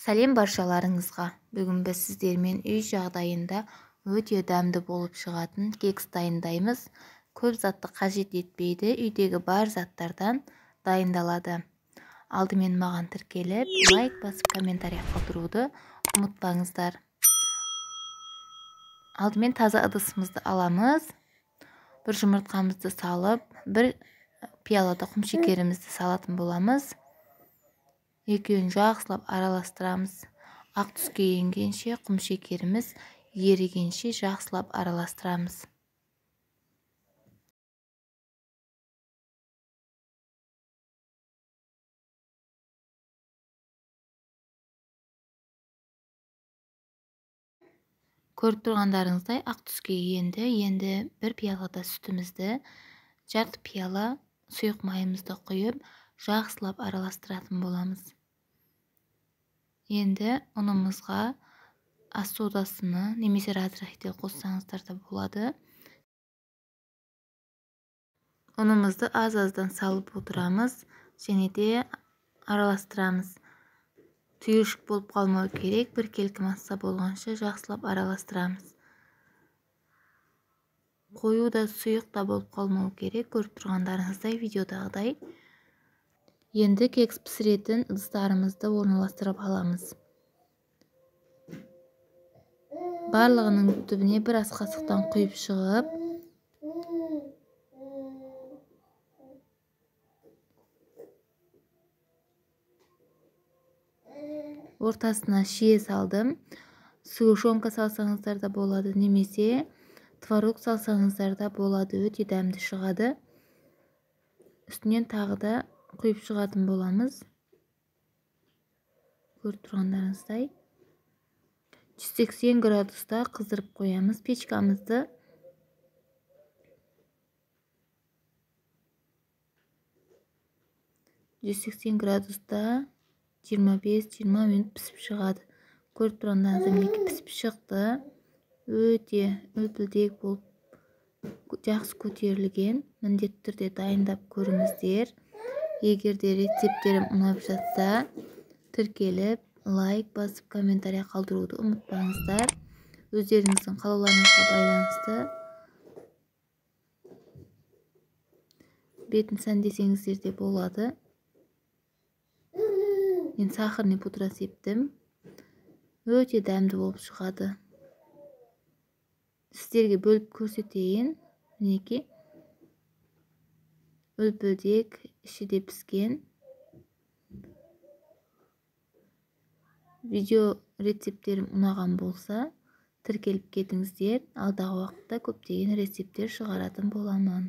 Сәлем баршаларыңызға. Бүгін біз сіздермен үй жағдайында өте дәмді болып шығатын кекс дайындаймыз. Көп затты қажет етпейді, үйдегі бар заттардан дайындалады. Алдымен маған тіркеліп, лайк басып, комментарий қалдыруды ұмытпаңыздар. Алдымен таза ыдысымызды аламыз. Бір жұмыртқамызды салып, бір пиалада құмшекерімізді салатын боламыз. Екеуін жақсылап араластырамыз. Ақ түске енгенше құмшекеріміз ерігенше жақсылап араластырамыз. Көріп тұрғандарыңыздай ақ түске енді бір пиалада сүтімізді, жарты пиала сұйық майымызды құйып, жақсылап араластыратын боламыз. Енді ұнымызға ас содасыны немесе разрыхтел қоссаңыздар да болады. Ұнымызды аз-аздан салып отырамыз және де араластырамыз. Түйіршік болып қалмау керек, біркелкі масса болғанша жақсылап араластырамыз. Қою да сұйық та болып қалмау керек, көріп тұрғандарыңыздай видеодағыдай. Енді кекс пісіретін ыдыстарымызды орналастырып аламыз. Барлығының түбіне бір ас қасықтан құйып шығып, ортасына шие салдым. Сгущенка салсаңыздар да болады, немесе творог салсаңыздар да болады, өте дәмді шығады. Үстінен тағы да құйып шығатын боламыз. Көріп тұрғандарыңыздай 180 градуста қыздырып қоямыз печкамызды. градуста 25-20 минут пісіп шығады. Көріп тұрғандарыңыздай мінекей пісіп шықты. Өте үлпілдек болып жақсы көтерілген. Міндетті түрде дайындап көріңіздер. Егер де рецепттерім ұнап жатса, тіркеліп, лайк басып, комментарий қалдыруды ұмытпаңыздар. Өздеріңіздің қалауларыңызға байланысты бетін сәндесеңіздер де болады. Мен сахарный пудра септім. Өте дәмді болып шығады. Сіздерге бөліп көрсетейін. Мінекей үлпілдек, іші де піскен. Видео рецепттерім ұнаған болса, тіркеліп кетіңіздер. Алдағы уақытта көптеген рецепттер шығаратын боламын.